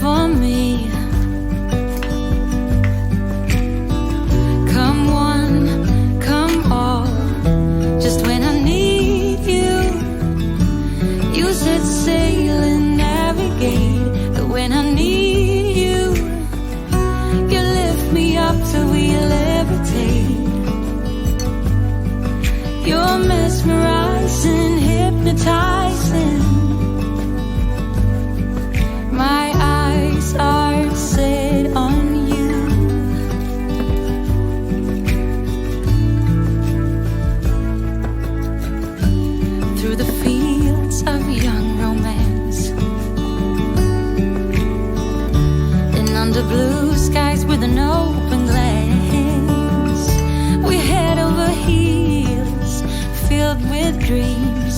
for me. Come one, come all, just when I need you. You said sail and navigate, but when I need you, you lift me up till we levitate. You're mesmerizing, hypnotizing. My eyes are set on you. Through the fields of young romance and under blue skies with an open glance, we head over heels filled with dreams.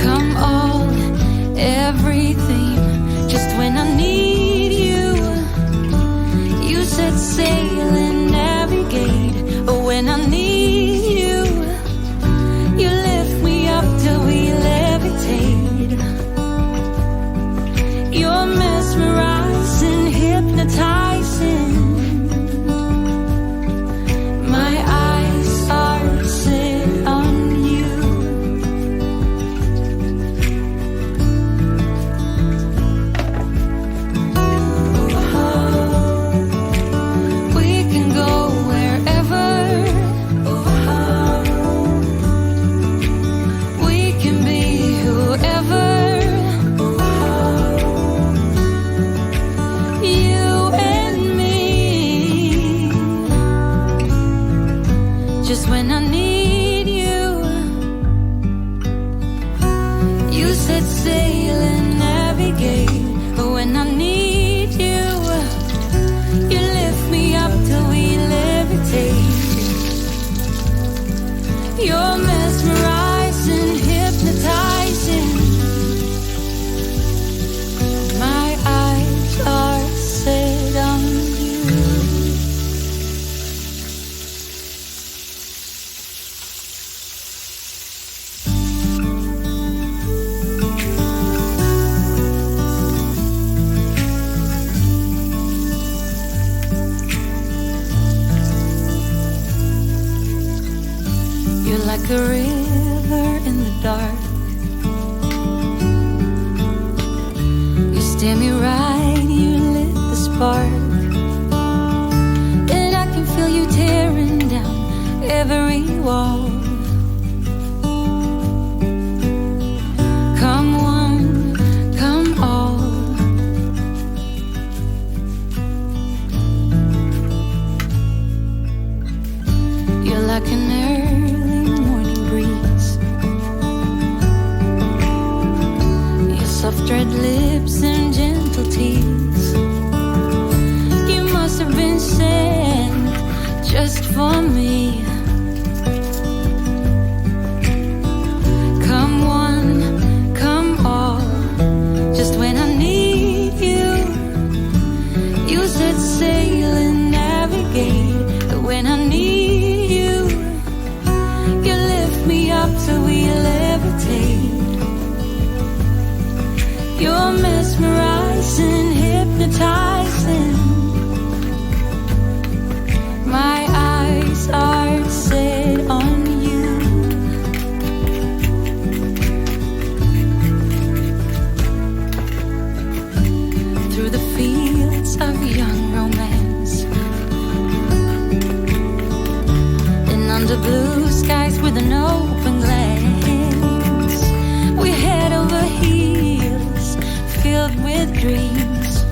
Come all, everything, just when I need you. You said sail and navigate, but when I need you, you lift me up till we levitate. You're mesmerizing, hypnotizing. My eyes are set on you. We can go wherever. We can be whoever. You and me. Just when I need you. You said sail and navigate, but when I need you, you lift me up till we levitate. You're mesmerizing, hypnotizing. My eyes are set on you. You're like a river in the dark. You steer me right, you lit the spark. And I can feel you tearing down every wall. Come one, come all. You're like an early morning breeze. Your soft red lips and gentle tease. You must have been sent just for me. Come one, come all, just when I need you. You said sail and navigate, but when I need you, you lift me up till we levitate. You're mesmerizing, hypnotizing. My eyes are set on you. Through the fields of young romance and under blue skies with an open glance, we head over heels filled with dreams.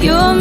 You're